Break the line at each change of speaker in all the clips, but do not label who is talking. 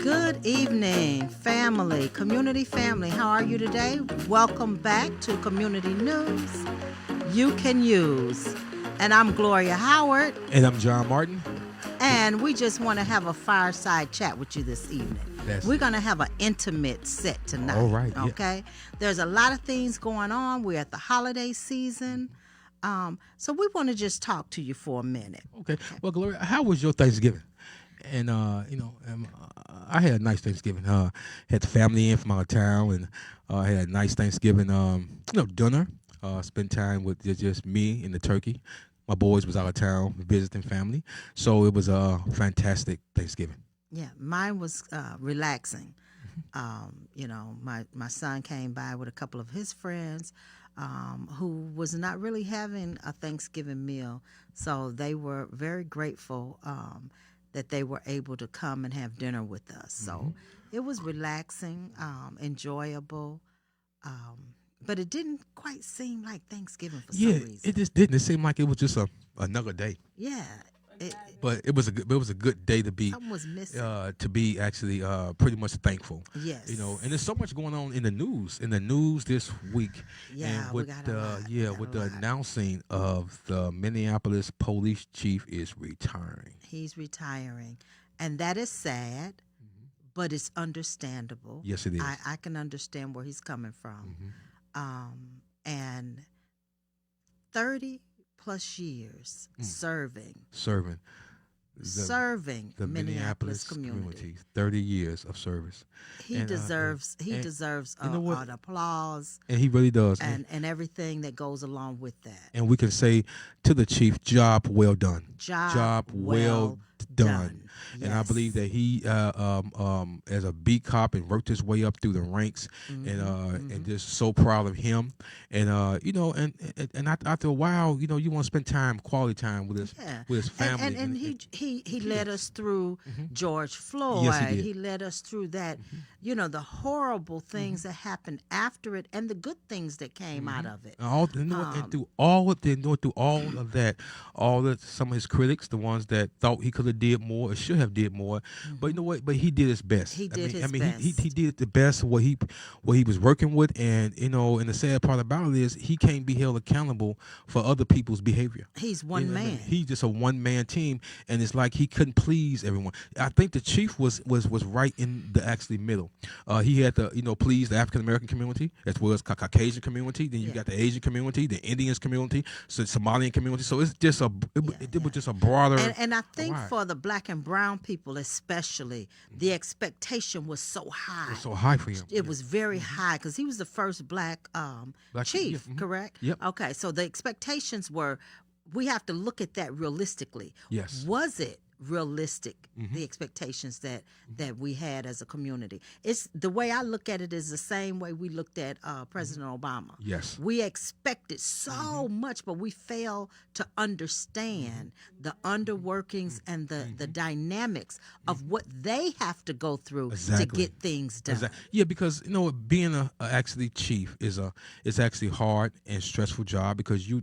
Good evening, family, community family. How are you today? Welcome back to Community News You Can Use. And I'm Gloria Howard.
And I'm John Martin.
And we just want to have a fireside chat with you this evening. We're going to have an intimate set tonight.
All right.
Okay? Yeah. There's a lot of things going on. We're at the holiday season. So we want to just talk to you for a minute.
Okay. Well, Gloria, how was your Thanksgiving? And, I had a nice Thanksgiving. Had the family in from out of town, and I had a nice Thanksgiving, dinner. Spent time with just me and the turkey. My boys was out of town visiting family. So it was a fantastic Thanksgiving.
Yeah, mine was relaxing. My son came by with a couple of his friends who was not really having a Thanksgiving meal. So they were very grateful that they were able to come and have dinner with us. So it was relaxing, enjoyable, but it didn't quite seem like Thanksgiving for some reason.
It just didn't. It seemed like it was just another day.
Yeah.
But it was a good day to be.
Something was missing.
To be actually pretty much thankful.
Yes.
And there's so much going on in the news. In the news this week.
Yeah,
and with
we got a lot.
with the announcing of the Minneapolis Police Chief is retiring.
He's retiring, and that is sad, but it's understandable.
Yes, it is.
I can understand where he's coming from. And 30 plus years serving the Minneapolis community.
30 years of service.
He deserves an applause.
And he really does.
And everything that goes along with that.
And we can say to the chief, job well done.
Job well done. Yes.
And I believe that he, as a beat cop, and worked his way up through the ranks, and just so proud of him. And and after a while, you want to spend quality time with his family.
And he led us through George Floyd.
Yes, he did.
He led us through that, the horrible things that happened after it, and the good things that came out of it.
And through all of that, some of his critics, the ones that thought he could have did more or should have did more, but you know what? But he did his best.
He did his best.
He did the best what he was working with, and and the sad part about it is he can't be held accountable for other people's behavior.
He's one man.
He's just a one-man team, and it's like he couldn't please everyone. I think the chief was right in the actually middle. He had to please the African American community as well as Caucasian community. Then you got the Asian community, the Indians community, so the Somalian community. So it's just it was just a broader.
And I think for the black and brown people especially, the expectation was so high.
It was so high for him.
It was very high because he was the first black chief, correct?
Yep.
Okay, so the expectations were, we have to look at that realistically.
Yes.
Was it realistic, the expectations that we had as a community? It's the way I look at it is the same way we looked at President Obama.
Yes.
We expected so much, but we failed to understand the underworkings and the dynamics of what they have to go through to get things done.
Exactly. Yeah, because being a actually chief is actually hard and stressful job, because you're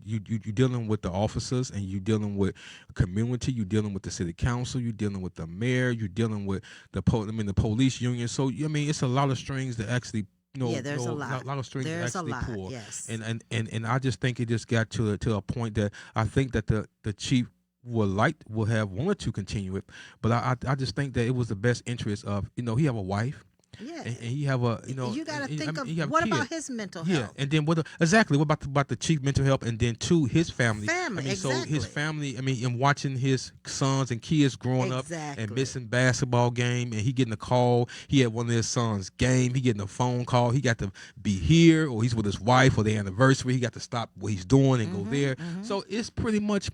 dealing with the officers, and you're dealing with community, you're dealing with the city council, you're dealing with the mayor, you're dealing with the police union. So it's a lot of strings that actually
there's a lot
of strings
there's
to actually pull.
Yes.
And I just think it just got to a point that I think that the chief will have wanted to continue it, but I just think that it was the best interest of he have a wife.
Yeah,
and he have a
you got to think of what about his mental health?
Yeah, and then what about the chief mental health, and then his family.
Exactly.
So his family. And watching his sons and kids growing up and missing basketball game, and he getting a call. He had one of his sons' game. He getting a phone call. He got to be here, or he's with his wife for the anniversary. He got to stop what he's doing and go there. So it's pretty much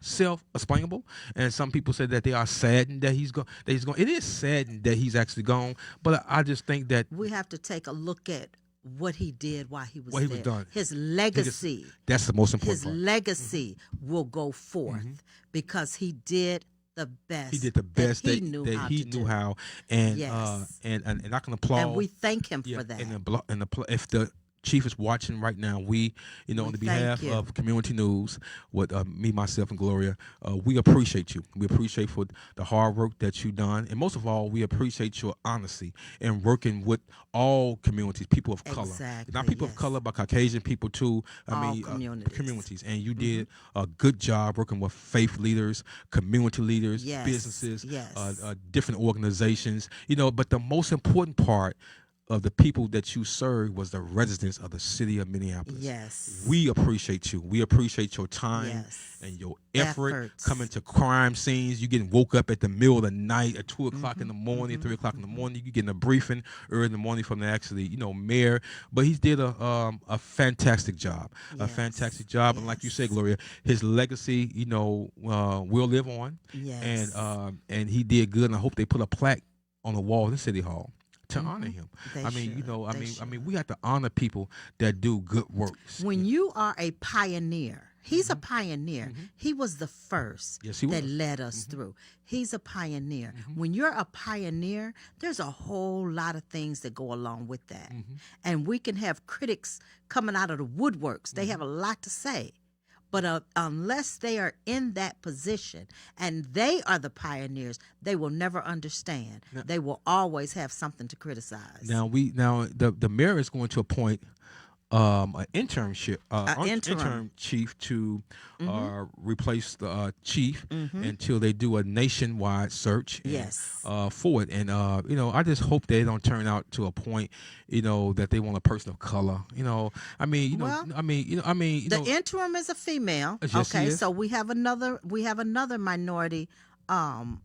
self-explainable. And some people say that they are saddened that he's gone. It is saddened that he's actually gone, but I just think that
we have to take a look at what he did while he was
what
there.
he was done.
His legacy.
That's the most important part.
His legacy will go forth because he did the best.
He did the best that he knew how, and
yes.
And I can applaud.
And we thank him for that.
And if the Chief is watching right now. We, on the behalf of Community News, with me, myself, and Gloria, we appreciate you. We appreciate for the hard work that you've done, and most of all, we appreciate your honesty in working with all communities, people of color, not people of color, but Caucasian people too. Communities, and you did a good job working with faith leaders, community leaders, businesses, different organizations. But the most important part of the people that you serve was the residents of the city of Minneapolis.
Yes.
We appreciate you. We appreciate your time and your effort coming to crime scenes. You getting woke up at the middle of the night at 2 o'clock in the morning, 3 o'clock in the morning. You getting a briefing early in the morning from the mayor. But he did a fantastic job. A fantastic job. And like you said, Gloria, his legacy, will live on.
Yes.
And he did good. And I hope they put a plaque on the wall in City Hall to honor him. We have to honor people that do good works.
When you are a pioneer, he's a pioneer. He was the first that led us through. He's a pioneer. When you're a pioneer, there's a whole lot of things that go along with that. And we can have critics coming out of the woodworks. They have a lot to say. But unless they are in that position and they are the pioneers, they will never understand. They will always have something to criticize.
Now the mayor is going to appoint an interim chief to replace the chief until they do a nationwide search. For it, and I just hope they don't turn out to a point, that they want a person of color. The
interim is a female.
Yes,
okay, so we have another minority on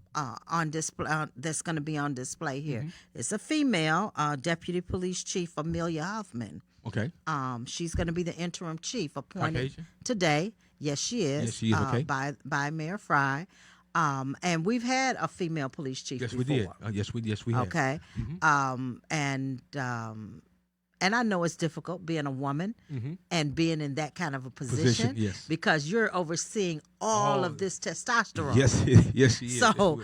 display that's going to be on display here. It's a female, Deputy Police Chief Amelia Hoffman.
Okay.
She's going to be the interim chief appointed
Caucasian?
Today. Yes, she is.
Yes, she is. Okay.
By Mayor Fry. And we've had a female police chief before.
We did. Yes, we have.
Okay. And I know it's difficult being a woman and being in that kind of a position because you're overseeing all of this testosterone.
Yes, she is.
So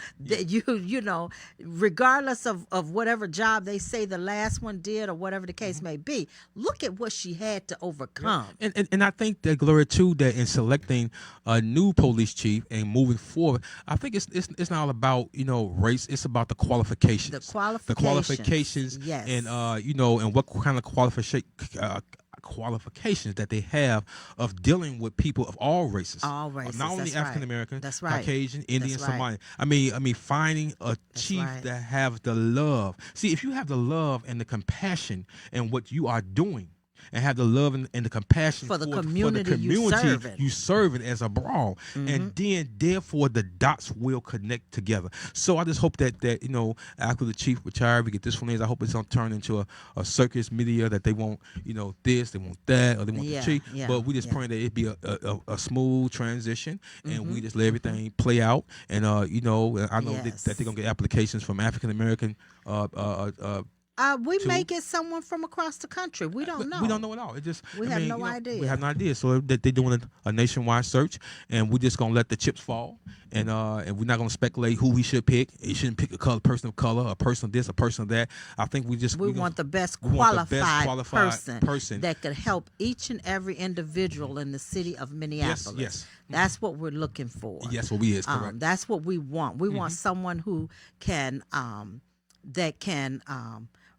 regardless of whatever job they say the last one did or whatever the case may be, look at what she had to overcome.
And I think that, Gloria, too, that in selecting a new police chief and moving forward, I think it's not all about race. It's about the qualifications. The qualifications.
Yes.
And and what kind of qualifications that they have of dealing with people of all races.
All races.
Not only African American,
That's right.
Caucasian, Indian,
That's right.
Somali. I mean, finding a chief
right.
that have the love. See, if you have the love and the compassion in what you are doing, and have the love and the compassion
for the community
you serving as a brawl, and then therefore the dots will connect together. So I just hope that after the chief retire, we get this one. I hope it's gonna turn into a circus media that they want this, they want that, or they want the chief. But we just praying that it be a smooth transition, and we just let everything play out. And I know that they're gonna get applications from African American.
We may get someone from across the country. We don't know.
We don't know at all. It just
we have no idea.
We have no idea. So that they're doing a nationwide search, and we're just gonna let the chips fall, and we're not gonna speculate who we should pick. You shouldn't pick a person of color, a person of this, a person of that. I think we
want the best qualified person that could help each and every individual in the city of Minneapolis.
Yes.
That's what we're looking for.
Yes, what we is correct.
That's what we want. We want someone who can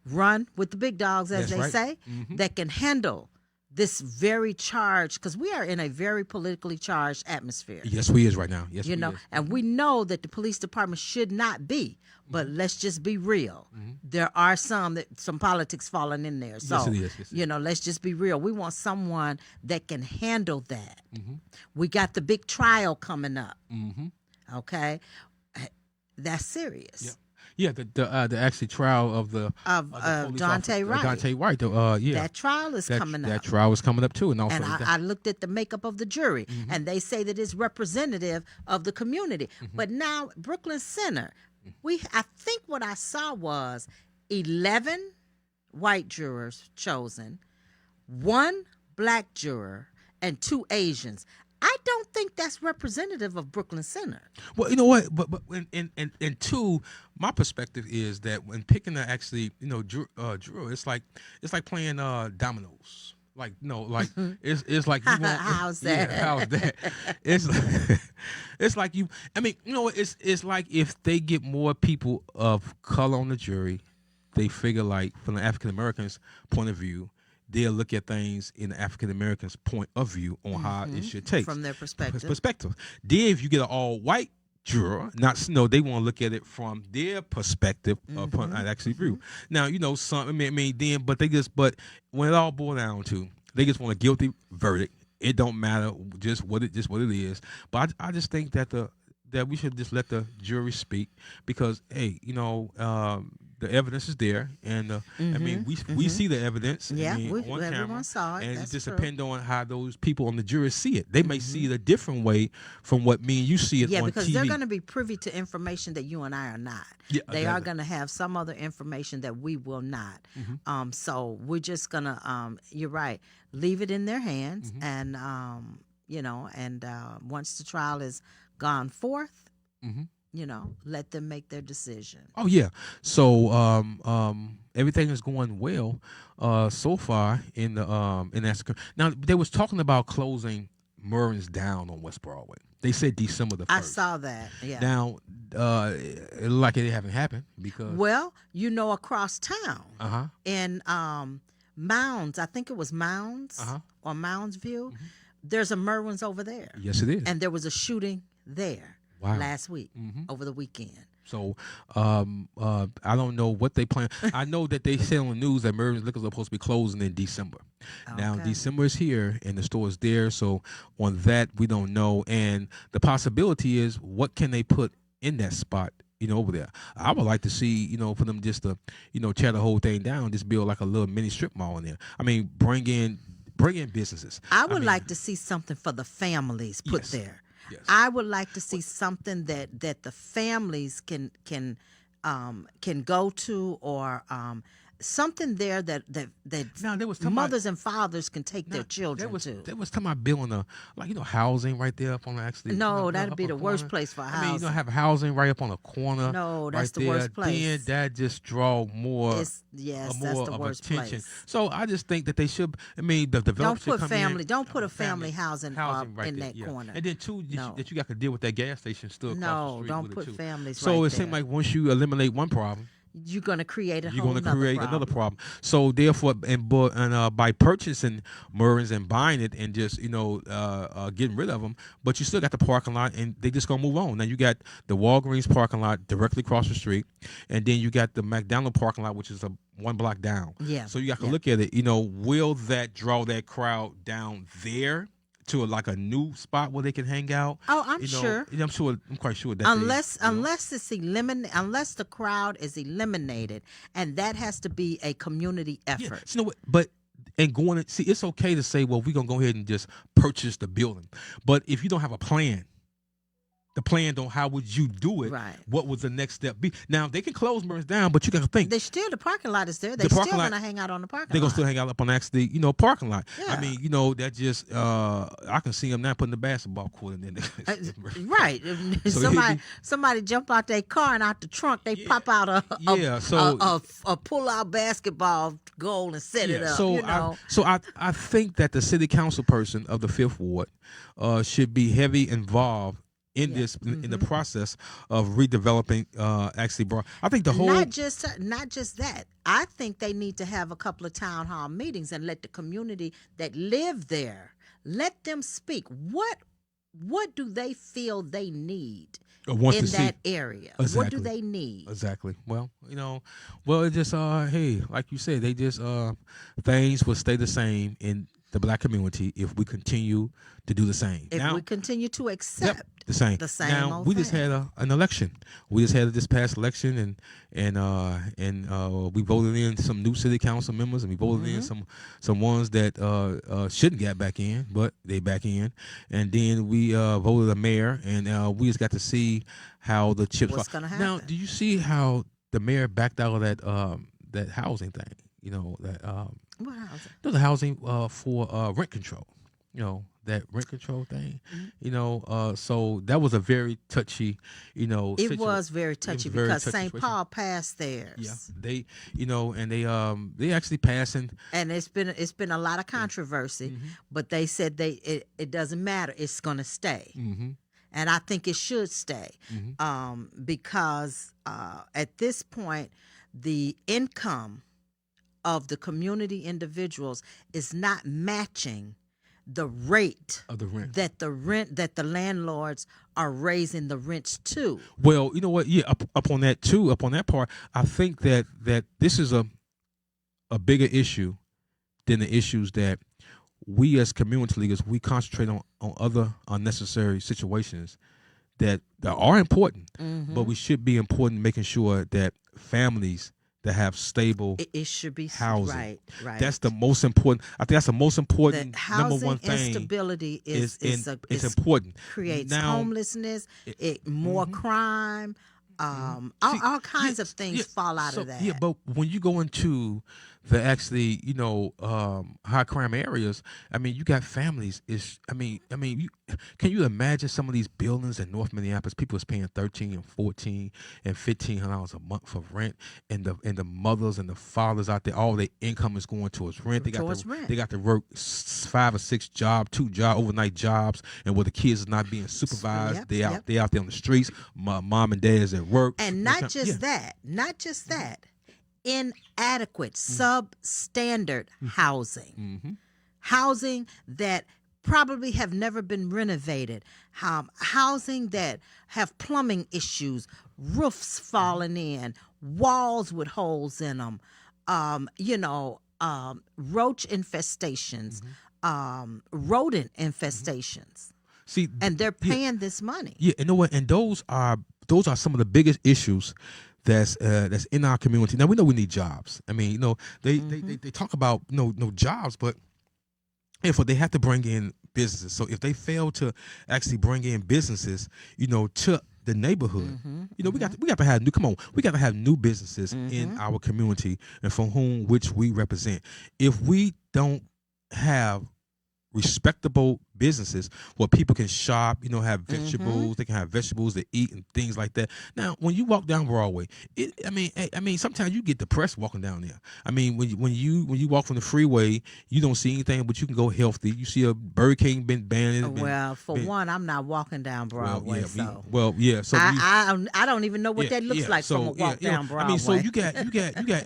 run with the big dogs, as they say, that can handle this very charged, because we are in a very politically charged atmosphere.
Yes, we is right now. Yes,
and we know that the police department should not be, but let's just be real. There are some politics falling in there. So,
yes, it is. Yes,
let's just be real. We want someone that can handle that. We got the big trial coming up. Okay, that's serious.
Yep. Yeah, the actual trial of
Dante Wright.
Dante Wright.
That trial is coming up.
That trial is coming up too, and also
I looked at the makeup of the jury, and they say that it's representative of the community. But now Brooklyn Center, I think what I saw was 11 white jurors chosen, 1 black juror, and 2 Asians. I don't think that's representative of Brooklyn Center.
Well, you know what? But and two, my perspective is that when picking a actually, juror, it's like playing dominoes. Like it's like you want.
How's that?
Yeah, how's that? It's it's like you. I mean, it's like if they get more people of color on the jury, they figure like from the African Americans' point of view, they'll look at things in the African Americans' point of view on how it should take
from their perspective.
Then if you get an all white juror, they want to look at it from their perspective upon actually view. Now, but when it all boils down to, they just want a guilty verdict. It don't matter just what it is. But I just think that that we should just let the jury speak because the evidence is there, and I mean we see the evidence.
Yeah,
on
everyone
camera,
saw it.
and
That's
it just
true.
depends on how those people on the jury see it. They may see it a different way from what me and you see it on TV.
Yeah, because they're going to be privy to information that you and I are not.
Yeah,
they are going to have some other information that we will not. So we're just going to, you're right, leave it in their hands, and once the trial is gone forth. Let them make their decision.
Oh yeah. So everything is going well so far in that. Now they was talking about closing Merwyn's down on West Broadway. They said December the 1st.
I saw that. Yeah.
Now it looked like it haven't happened because
across town in Mounds, I think it was Mounds or Mounds View. There's a Merwyn's over there.
Yes, it is.
And there was a shooting there.
Wow.
Last week, over the weekend.
So I don't know what they plan. I know that they said on the news that Merwyn Liquor is supposed to be closing in December. Okay. Now December is here and the store is there. So on that we don't know. And the possibility is what can they put in that spot? Over there. I would like to see, for them just to, tear the whole thing down, just build like a little mini strip mall in there. I mean, bring in businesses.
I would like to see something for the families put there. Yes. I would like to see something that the families can go to, or something there that mothers and fathers can take their children to.
They was talking about building housing right there up on actually.
No, that'd be the worst place for housing.
I mean, have housing right up on a corner.
No, that's
right
the worst place.
Then that just draw more.
That's the worst
attention.
place.
So I just think that they should. I mean, the developers
don't put a family housing right in that corner.
And then too, that you got to deal with that gas station still.
No, don't put families.
So
it
seems like once you eliminate one problem,
you're going to create
another problem. So therefore, by purchasing Merwyn's and buying it and just getting rid of them, but you still got the parking lot, and they just gonna move on. Now you got the Walgreens parking lot directly across the street, and then you got the McDonald's parking lot, which is one block down.
Yeah.
So you got to look at it. Will that draw that crowd down there to a new spot where they can hang out?
Oh, I'm sure.
I'm quite sure that
unless the crowd is eliminated, and that has to be a community effort.
Yeah, but it's okay to say, well, we're gonna go ahead and just purchase the building, but if you don't have a plan. The plan on how would you do it?
Right.
What would the next step be? Now they can close Merwyn's down, but you got to think.
The parking lot is there. They're still going to hang out on the parking lot.
They're going to still hang out up on actually, parking lot.
Yeah.
I mean, that just I can see them now putting the basketball court in there.
Right. Somebody jump out their car, and out the trunk they pop out a pull-out basketball goal and set it up.
So I think that the city council person of the 5th Ward should be heavy involved in this in the process of redeveloping I think the whole
not just that. I think they need to have a couple of town hall meetings and let the community that live there, let them speak. What do they feel they need in that area?
Exactly.
What do they need?
Exactly. Well, it just hey, like you said, they just things will stay the same in the black community if we continue to do the same.
If we continue to accept
the same. Now we just had an election. We just had this past election, and we voted in some new city council members, and we voted in some ones that shouldn't get back in, but they back in, and then we voted a mayor, and we just got to see how the chips.
What's going to happen?
Now, do you see how the mayor backed out of that housing thing?
What housing?
There's a housing for rent control. that rent control thing, so that was a very touchy,
it was very touchy because St. Paul passed theirs.
Yeah, they, and they actually passing,
and it's been a lot of controversy, but they said it doesn't matter, it's going to stay, and I think it should stay, because at this point the income of the community individuals is not matching the rate
of the rent
that the landlords are raising the rents to.
Well, you know what? Yeah, up on that too. Up on that part, I think that this is a bigger issue than the issues that we as community leaders we concentrate on other unnecessary situations that are important, but we should be important making sure that families that have stable
it should be
housing.
Right.
That's the most important. I think that's the most important number one thing.
Housing instability is
important.
Creates homelessness, more crime, all kinds of things fall out of that.
Yeah, but when you go into the actually, high crime areas, I mean, you got families. Can you imagine some of these buildings in North Minneapolis? People is paying $13 and $14 and $1,500 a month for rent, and the mothers and the fathers out there, all their income is going towards rent. They got to work 5 or 6 jobs, 2 overnight jobs, and where the kids is not being supervised, they out there on the streets. Mom and dad is at work,
and not just that. Inadequate, substandard housing, housing that probably have never been renovated, housing that have plumbing issues, roofs falling in, walls with holes in them, roach infestations, rodent infestations.
See,
and they're paying this money.
Yeah, and and those are some of the biggest issues that's in our community. Now we know we need jobs. I mean, they talk about no jobs, but therefore they have to bring in businesses. So if they fail to actually bring in businesses, to the neighborhood, we got to have new businesses in our community and from which we represent. If we don't have respectable businesses where people can shop, have vegetables, they can have vegetables to eat and things like that. Now, when you walk down Broadway, sometimes you get depressed walking down there. I mean, when you walk from the freeway, you don't see anything, but you can go healthy. You see a Burger King been banned.
Well, one, I'm not walking down Broadway,
So
I don't even know what that looks like from a walk down Broadway.
I mean, so you got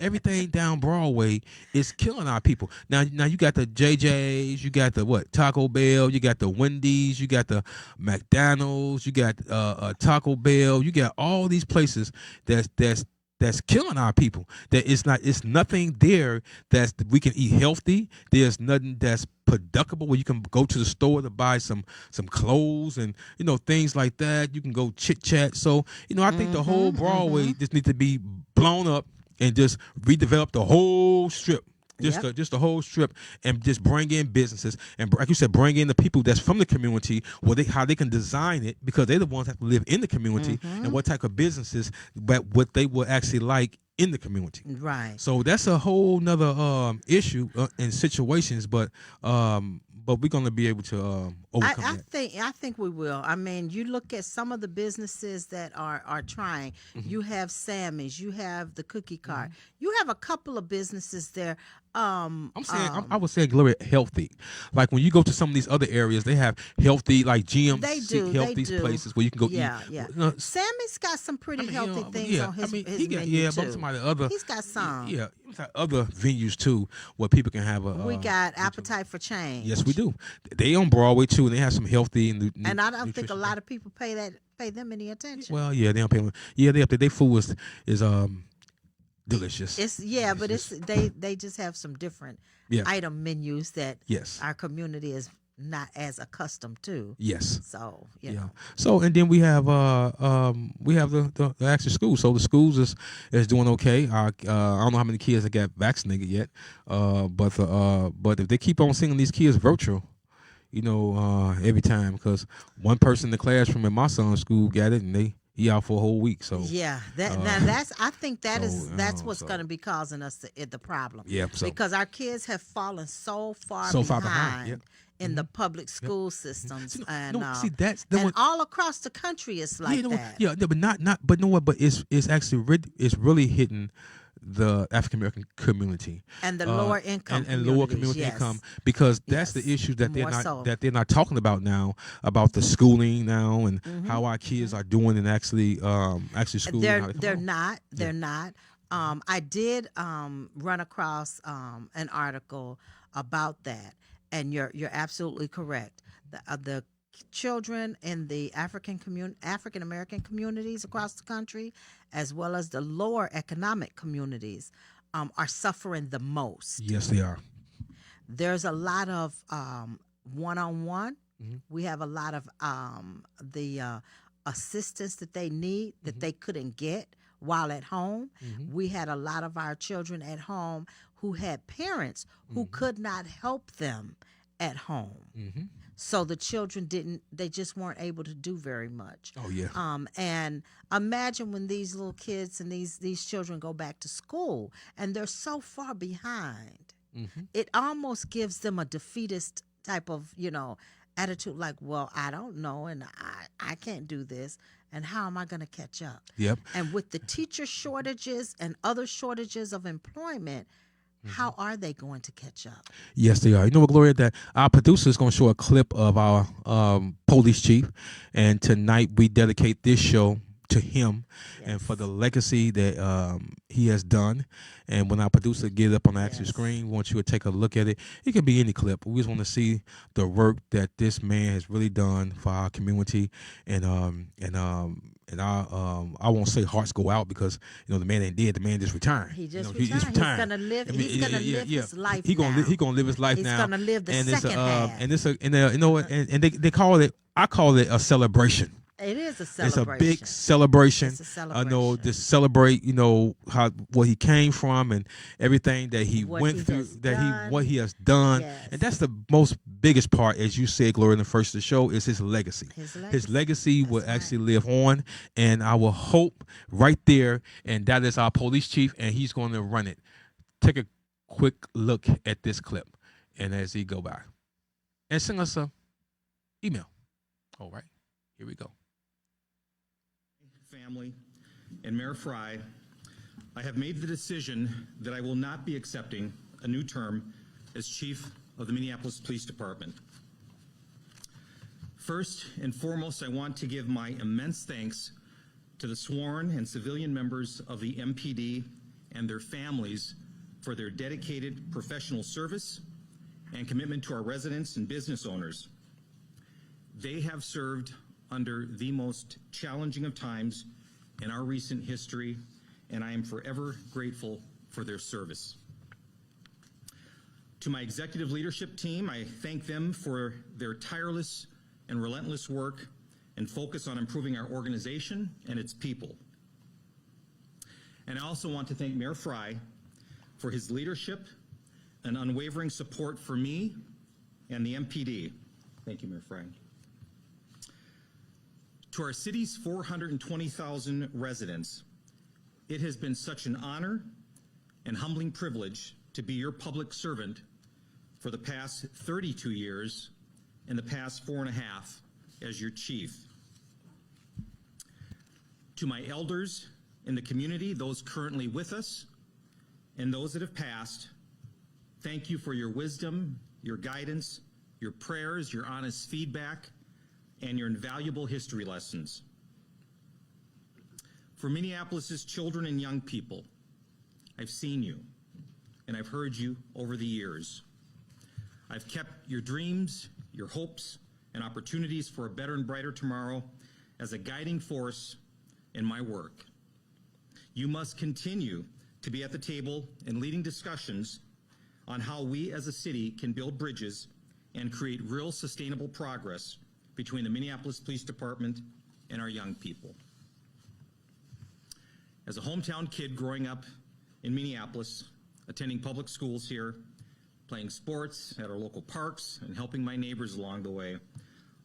everything down Broadway is killing our people. Now you got the JJ's, you got the Taco Bell, you got the Wendy's, you got the McDonald's, you got Taco Bell, you got all these places that's killing our people. It's nothing there that we can eat healthy. There's nothing that's productive where you can go to the store to buy some clothes and things like that. You can go chit chat. So I think the whole Broadway just needs to be blown up and just redevelop the whole strip. Just the whole strip, and just bring in businesses, and like you said, bring in the people that's from the community, how they can design it, because they're the ones that have to live in the community, and what type of businesses, but what they will actually like in the community.
Right.
So that's a whole nother issue and situations, but we're going to be able to overcome that.
I think we will. I mean, you look at some of the businesses that are trying. You have Sammy's, you have the Cookie Cart, you have a couple of businesses there.
I would say, Gloria, healthy. Like when you go to some of these other areas, they have healthy, like GMC, healthy places where you can go eat.
Yeah. Sammy's got some pretty healthy things on his menu too.
But I'm talking about the other.
He's got some.
Yeah, he's got other venues too where people can have a.
We got Appetite for Change.
Yes, we do. They on Broadway too, and they have some healthy
and I don't think a lot of people pay them any attention.
Well, yeah, they don't pay. Yeah, they up there. Their food is delicious.
But they just have some different item menus that our community is not as accustomed to.
Yes.
So
So and then we have the actual schools. So the schools is doing okay. I don't know how many kids that got vaccinated yet. But if they keep on sending these kids virtual, every time, because one person in the classroom in my son's school got it, and he out for a whole week. So
I think that's what's going to be causing us the problem.
Yeah,
because our kids have fallen so far behind in the public school systems,
See,
and
and
all across the country it's like that.
But not, but no, but it's actually it's really hitting the African American community
and the lower income
and lower community income, because that's the issues that they're not talking about now, about the schooling now and how our kids are doing and actually schooling.
They're not. I did run across an article about that, and you're absolutely correct. The children in the African American communities across the country, as well as the lower economic communities, are suffering the most.
Yes, they are.
There's a lot of one-on-one. We have a lot of the assistance that they need that they couldn't get while at home. We had a lot of our children at home who had parents who could not help them at home. So the children they just weren't able to do very much.
Oh, yeah.
And imagine when these little kids and these children go back to school and they're so far behind. It almost gives them a defeatist type of, attitude, like, well, I don't know, and I can't do this, and how am I going to catch up?
Yep.
And with the teacher shortages and other shortages of employment, how are they going to catch up?
Yes, they are. You know what, Gloria, that our producer is going to show a clip of our police chief, and tonight we dedicate this show to him and for the legacy that he has done. And when our producer gets up on the actual screen, we want you to take a look at it. It can be any clip. We just want to see the work that this man has really done for our community, and I won't say hearts go out, because the man ain't dead. The man just retired.
He just retired. He's gonna live. He's gonna live his life.
He gonna live his life now.
He's gonna live the second half.
And they call it. I call it a celebration.
It is a celebration.
It's a big celebration.
It's a celebration.
I know, to celebrate, where he came from and everything that he went through, what he has done.
Yes.
And that's the most biggest part, as you said, Gloria, in the first of the show, is his legacy. His legacy will actually live on, and I will hope right there, and that is our police chief, and he's going to run it. Take a quick look at this clip, and as he go by, and send us a email. All right, here we go.
Family and Mayor Fry, I have made the decision that I will not be accepting a new term as chief of the Minneapolis Police Department. First and foremost, I want to give my immense thanks to the sworn and civilian members of the MPD and their families for their dedicated professional service and commitment to our residents and business owners. They have served under the most challenging of times in our recent history, and I am forever grateful for their service. To my executive leadership team, I thank them for their tireless and relentless work and focus on improving our organization and its people. And I also want to thank Mayor Fry for his leadership and unwavering support for me and the MPD. Thank you, Mayor Fry. To our city's 420,000 residents, it has been such an honor and humbling privilege to be your public servant for the past 32 years and the past 4.5 as your chief. To my elders in the community, those currently with us and those that have passed, thank you for your wisdom, your guidance, your prayers, your honest feedback, and your invaluable history lessons. For Minneapolis's children and young people, I've seen you and I've heard you over the years. I've kept your dreams, your hopes, and opportunities for a better and brighter tomorrow as a guiding force in my work. You must continue to be at the table and leading discussions on how we as a city can build bridges and create real sustainable progress between the Minneapolis Police Department and our young people. As a hometown kid growing up in Minneapolis, attending public schools here, playing sports at our local parks, and helping my neighbors along the way,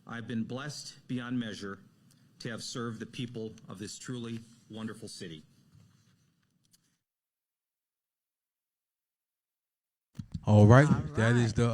I've been blessed beyond measure to have served the people of this truly wonderful city.
All right. That is the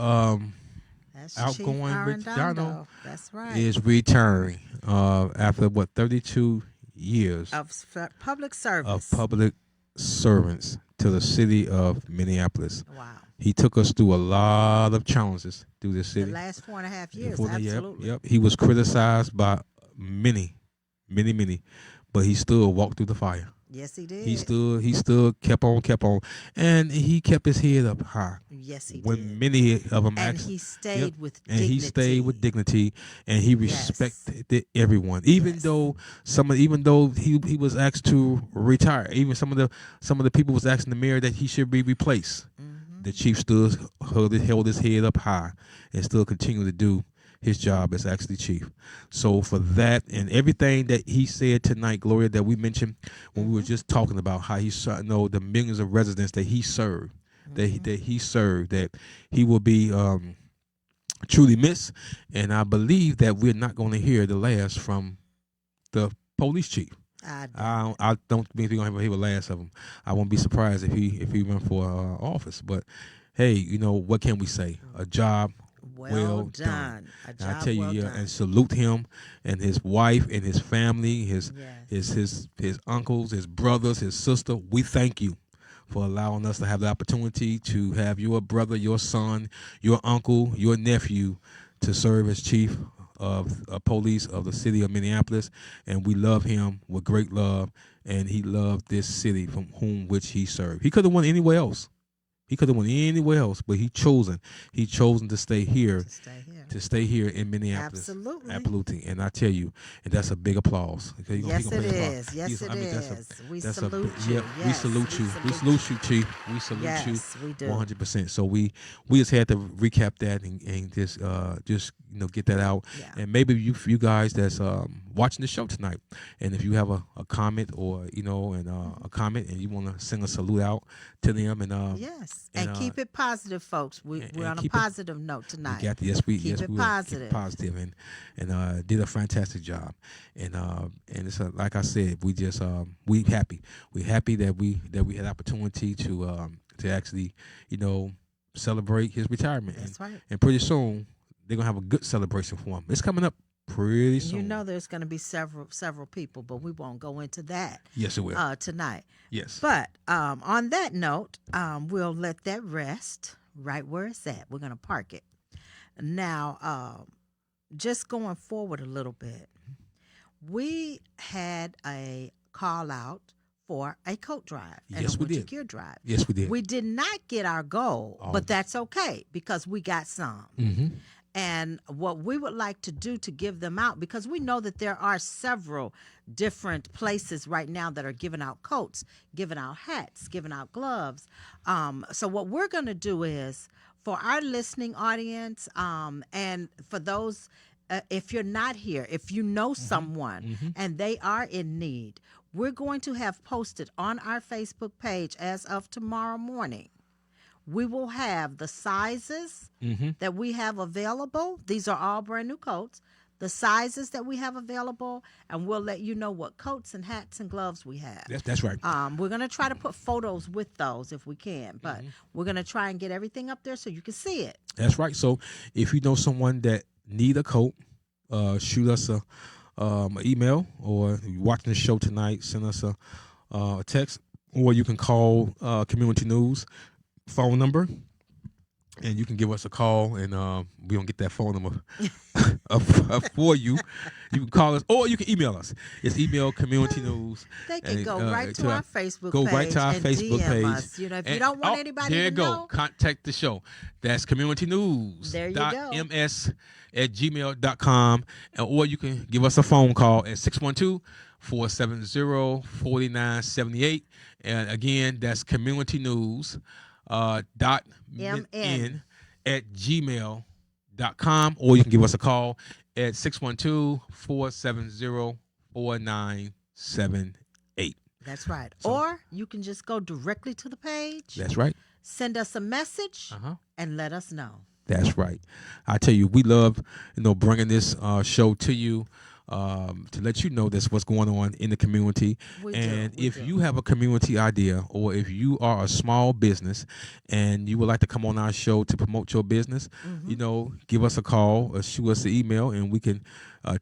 That's Chief
outgoing
Arradondo. That's right.
is retiring after 32 years
Of public service.
of public servants to the city of Minneapolis.
Wow.
He took us through a lot of challenges through this city.
The last 4.5 years, absolutely.
Yep. He was criticized by many, but he still walked through the fire.
Yes, he did.
He stood, kept on, and he kept his head up high.
Yes, he
when
did.
Many of them
and
asked,
he stayed with
and
dignity.
he stayed with dignity, and he respected everyone, even though he was asked to retire. Even some of the people was asking the mayor that he should be replaced.
Mm-hmm.
The chief stood, held his head up high, and still continued to do his job as actually chief. So for that and everything that he said tonight, Gloria, that we mentioned when we were just talking about how he the millions of residents that he served, that he will be truly missed. And I believe that we're not going to hear the last from the police chief. I don't think we're going to hear the last of him. I won't be surprised if he run for office. But hey, what can we say? A job well done.
A job
I tell you,
well done.
and salute him and his wife and his family, his uncles, his brothers, his sister. We thank you for allowing us to have the opportunity to have your brother, your son, your uncle, your nephew to serve as chief of police of the city of Minneapolis. And we love him with great love, and he loved this city from which he served. He could have went anywhere else. But he chosen to stay here. To stay here in Minneapolis. Absolutely. And I tell you, and that's a big applause.
Yes, it is. We salute you.
We salute you. We salute you, Chief. We salute you.
We do.
100%. So we just had to recap that and just get that out. Yeah. And maybe you guys that's watching the show tonight, and if you have a comment or a comment and you want to send a salute out to them
and keep it positive, folks. We're on a positive note tonight.
We
keep it positive.
Keep it positive and did a fantastic job. And it's like I said, we happy. We're happy that we had opportunity to actually celebrate his retirement.
That's right.
And pretty soon they're gonna have a good celebration for him. It's coming up pretty soon.
There's going to be several people, but we won't go into that.
Yes, it will
tonight.
Yes.
But on that note, we'll let that rest right where it's at. We're going to park it. Now, just going forward a little bit, we had a call out for a coat drive and a winter gear drive.
Yes, we did.
We did not get our goal, but that's okay because we got some.
Mm-hmm.
And what we would like to do to give them out, because we know that there are several different places right now that are giving out coats, giving out hats, giving out gloves. So what we're going to do is, for our listening audience, and for those, if you're not here, if you know someone and they are in need, we're going to have posted on our Facebook page as of tomorrow morning. We will have the sizes that we have available. These are all brand new coats. The sizes that we have available, and we'll let you know what coats and hats and gloves we have.
That's right.
We're going to try to put photos with those if we can, but we're going to try and get everything up there so you can see it.
That's right. So if you know someone that need a coat, shoot us a email, or if you're watching the show tonight, send us a text, or you can call Community News phone number, and you can give us a call, and we don't get that phone number for you. You can call us, or you can email us. It's email Community News.
They can go right to our Facebook page.
Go right to our Facebook
DM
page.
us. If you don't want anybody
there
to
you
know,
go. Contact the show. That's Community News.
There you go.
ms@gmail.com, or you can give us a phone call at 612-470-4978. And again, that's Community News. .mn@gmail.com, or you can give us a call at 612-470-4978.
That's right. Or you can just go directly to the page.
That's right.
Send us a message and let us know.
That's right. I tell you, we love bringing this show to you. to let you know that's what's going on in the community. If you have a community idea, or if you are a small business and you would like to come on our show to promote your business, give us a call or shoot us an email, and we can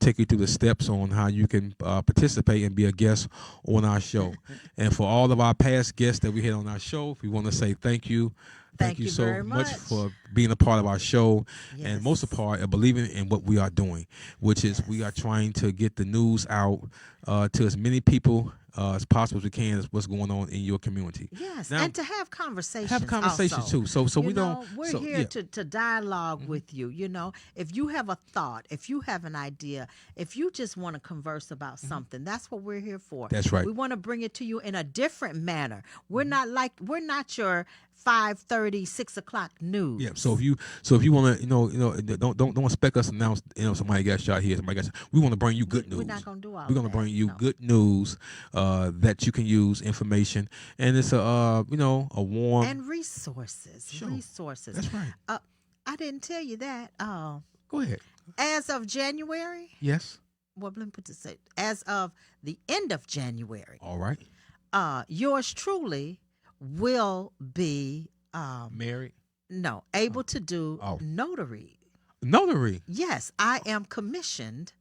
take you through the steps on how you can participate and be a guest on our show. And for all of our past guests that we had on our show, we want to say thank you. Thank you so much for being a part of our show, and most of all, believing in what we are doing, which is we are trying to get the news out to as many people as possible as we can as what's going on in your community.
Yes, now, and to have conversations.
Have conversations also, too. So we don't.
We're here to dialogue with you. If you have a thought, if you have an idea, if you just want to converse about something, that's what we're here for.
That's right.
We want to bring it to you in a different manner. We're not your 5:30, 6 o'clock news.
Yeah. So if you want to, don't expect us to announce, somebody got shot here, somebody got shot. We want to bring you good news.
We're not going to do all.
We're going to bring you good news that you can use, information, and it's a warm
and resources.
Sure.
Resources.
That's right.
I didn't tell you that.
Go ahead.
As of January.
Yes.
Well, let me put this. As of the end of January.
All right.
Yours truly will be
married.
No, able to do notary.
Notary.
Yes, I am commissioned.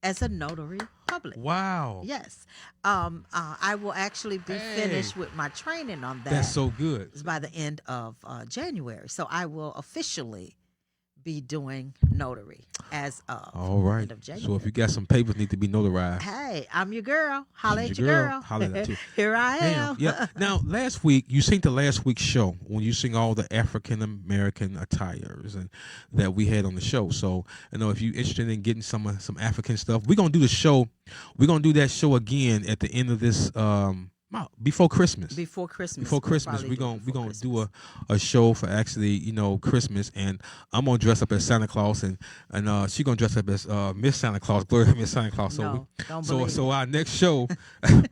As a notary public.
Wow.
Yes. I will actually be finished with my training on that.
That's so good.
It's by the end of January. So I will officially be doing notary as of end of January.
So if you got some papers need to be notarized.
Hey, I'm your girl. Holla at your girl.
Holla at you.
Here I am.
Yeah. Now, last week, you sing the last week's show when you sing all the African American attires and that we had on the show. So, if you're interested in getting some African stuff, we're gonna do the show. We're gonna do that show again at the end of this before Christmas.
Before Christmas,
we're gonna do a show for actually Christmas, and I'm gonna dress up as Santa Claus, and she's gonna dress up as Miss Santa Claus, Gloria, Miss Santa Claus. So our next show. I'm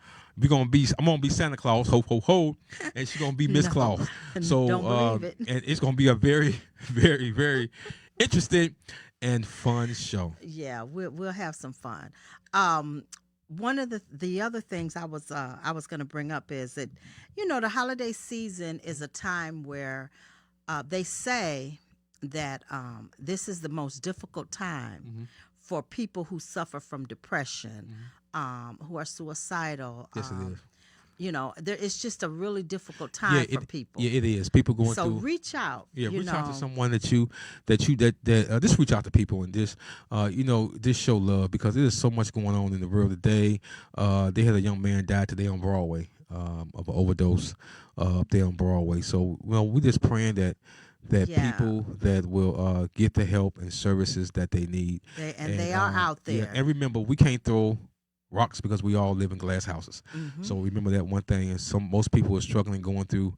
gonna be Santa Claus, ho ho ho, and she's gonna be Miss Claus. So
don't believe it.
And it's gonna be a very, very, very interesting and fun show.
Yeah, we'll have some fun. One of the other things I was going to bring up is that the holiday season is a time where they say that this is the most difficult time for people who suffer from depression, who are suicidal.
Yes, it is.
It's just a really difficult time for people.
Yeah, it is. People going through.
So reach out.
Yeah, reach out to someone that just reach out to people and just just show love, because there's so much going on in the world today. They had a young man die today on Broadway of an overdose up there on Broadway. So we're just praying that people that will get the help and services that they need.
They are out there.
Yeah, and remember, we can't throw rocks because we all live in glass houses. So remember that one thing. And most people are struggling, going through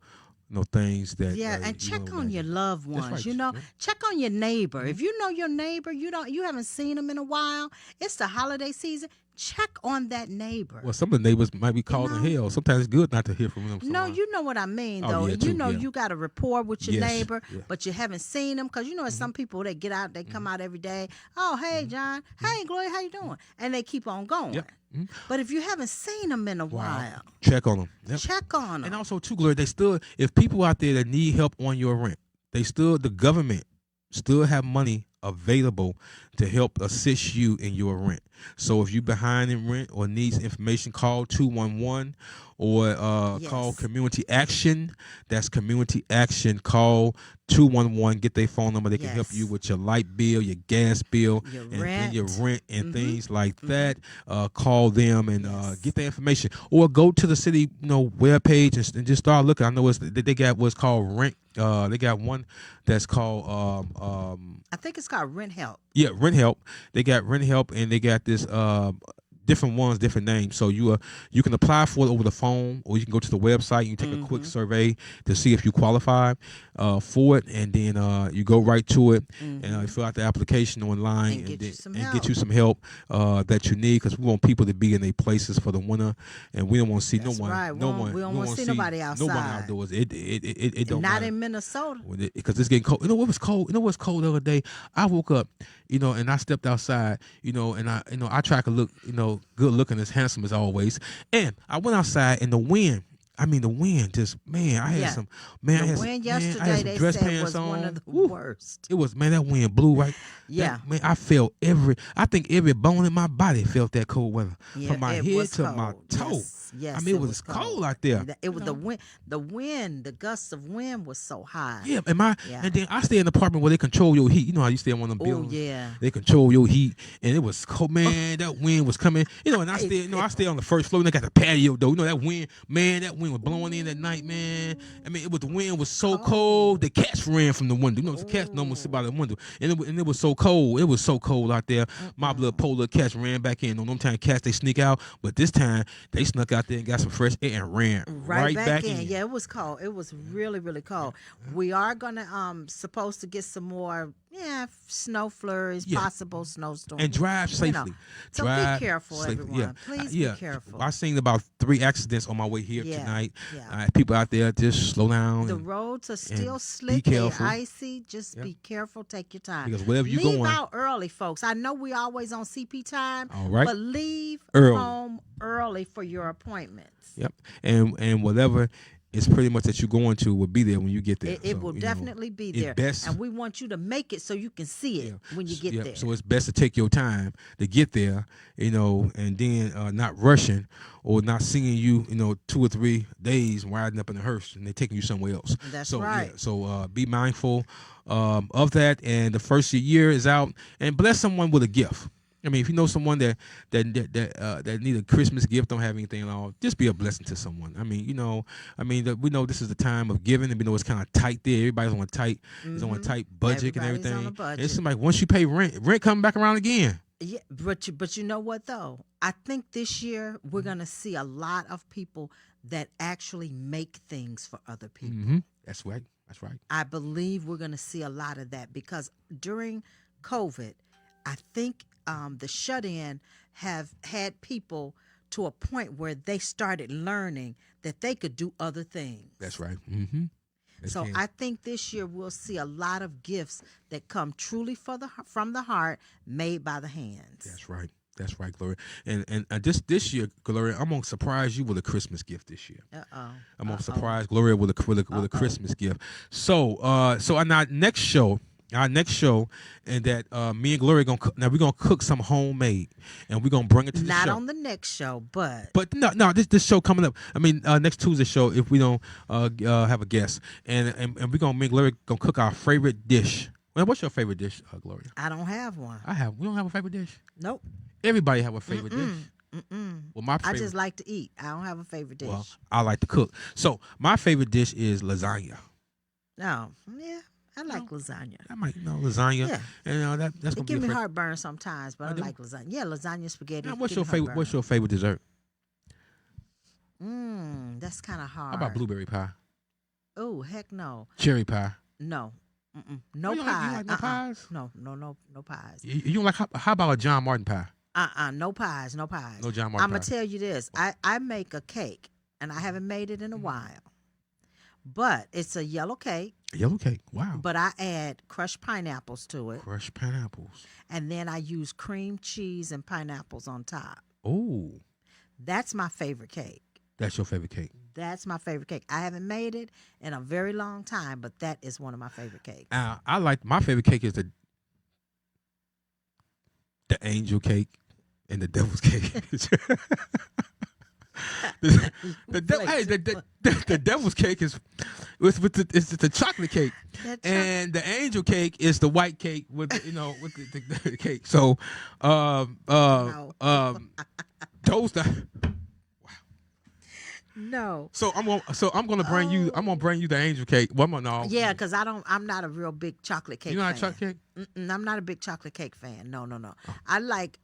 things that
and check on your loved ones.
Right.
Check on your neighbor. If you know your neighbor, you haven't seen them in a while. It's the holiday season. Check on that neighbor.
Well, some of the neighbors might be causing hell. Sometimes it's good not to hear from them.
No, you know what I mean, though. You got a rapport with your neighbor, but you haven't seen them, because there's some people that get out, they come out every day. Oh, hey, John. Hey, Gloria, how you doing? And they keep on going.
Yep.
But if you haven't seen them in a while,
check on them. Yep.
Check on them.
And also, too, Gloria, if people out there that need help on your rent, the government still have money available to help assist you in your rent. So if you're behind in rent or needs information, call 211 or call Community Action. That's Community Action. Call 211. Get their phone number. They can help you with your light bill, your gas bill, and your rent and things like that. Call them and get the information, or go to the city webpage and just start looking. I know they got what's called rent. They got one that's called I
think it's called Rent Help.
Yeah, Rent Help. They got Rent Help, and they got this different ones, different names. So you can apply for it over the phone, or you can go to the website and you take a quick survey to see if you qualify for it, and then you go right to it and fill out the application online and get you some help that you need, because we want people to be in their places for the winter, and we don't want to see
we don't want to see nobody outside.
Nobody outdoors. It don't
not
matter.
in Minnesota,
because it's getting cold. You know what was cold? You know what's cold the other day? I woke up, and I stepped outside, and I try to look, good looking, as handsome as always. And I went outside, and the wind just, man, I had some
wind yesterday, they
dress
said
pants
was
on.
one of the worst.
It was, man, that wind blew right.
Yeah.
Man, I felt I think every bone in my body felt that cold weather. From my head to my toe.
Yes,
I mean, it was cold out there.
It was the wind, the gusts of wind was so high.
Yeah, and then I stay in an apartment where they control your heat. You know how you stay in one of them buildings?
Oh, yeah.
They control your heat, and it was cold, man. That wind was coming. And I stay on the first floor, and they got the patio though. That wind was blowing in at night, man. I mean, the wind was so cold. The cats ran from the window. The cats normally sit by the window, and it was so cold. It was so cold out there. My little polar cats ran back in. On them time cats, they sneak out, but this time they snuck out there and got some fresh air and ran right back in.
Yeah, it was cold. It was really, really cold. We are gonna supposed to get some more snow flurries, possible snowstorms,
and drive safely.
So be careful, everyone. Please be careful.
I seen about 3 accidents on my way here tonight. People out there, just slow down.
The roads are still slick, they're icy. Just be careful. Take your time.
Because wherever you're going,
leave out early, folks. I know we always on CP time,
all right,
but leave home early for your appointments.
Yep, and whatever. It's pretty much that you're going to will be there when you get there.
It will definitely be there. And we want you to make it so you can see it when you get there.
So it's best to take your time to get there, and then not rushing or not seeing you, 2 or 3 days riding up in a hearse and they're taking you somewhere else.
That's right.
Yeah, so be mindful of that. And the first year is out, and bless someone with a gift. I mean, if you know someone that need a Christmas gift, don't have anything at all, just be a blessing to someone. I mean, we know this is the time of giving, and we know it's kind of tight there. Everybody's on a tight, budget and everything.
On a budget.
It's like once you pay rent coming back around again.
Yeah, but you know what though? I think this year we're gonna see a lot of people that actually make things for other people.
Mm-hmm. That's right. That's right.
I believe we're gonna see a lot of that because during COVID, I think the shut-in have had people to a point where they started learning that they could do other things.
That's right. Mm-hmm.
So I think this year we'll see a lot of gifts that come truly from the heart, made by the hands.
That's right. That's right, Gloria. And this year, Gloria, I'm gonna surprise you with a Christmas gift this year. I'm gonna surprise Gloria with a Christmas gift. So on our next show, and that me and Gloria we're gonna cook some homemade, and we're gonna bring it to the show.
Not on the next show, but
no, this show coming up. I mean, next Tuesday show if we don't have a guest, and me and Gloria gonna cook our favorite dish. Well, what's your favorite dish, Gloria?
I don't have one.
We don't have a favorite dish.
Nope.
Everybody have a favorite dish. Well, my favorite,
I just like to eat. I don't have a favorite dish.
Well, I like to cook. So my favorite dish is lasagna.
Oh, yeah. I like lasagna.
I might lasagna.
Yeah.
And that's gonna
give me heartburn sometimes, but I like lasagna. Yeah, lasagna, spaghetti.
Now, what's your favorite dessert?
That's kind of hard.
How about blueberry pie?
Oh, heck no.
Cherry pie?
No. No pie.
You like no pies?
No pies.
You don't like how about a John Martin pie?
No pies. No pies.
No John Martin
I'm gonna tell you this. I make a cake, and I haven't made it in a while. But it's a yellow cake.
A yellow cake, wow.
But I add crushed pineapples to it.
Crushed pineapples.
And then I use cream cheese and pineapples on top.
Oh.
That's my favorite cake.
That's your favorite cake?
That's my favorite cake. I haven't made it in a very long time, but that is one of my favorite cakes.
I like, my favorite cake is the angel cake and the devil's cake. The devil's cake is the chocolate cake, and the angel cake is the white cake with the cake. So those
No.
So I'm gonna bring you the angel cake.
Yeah, because I'm not a real big chocolate cake.
You're not
fan.
a chocolate cake?
I'm not a big chocolate cake fan. No. I like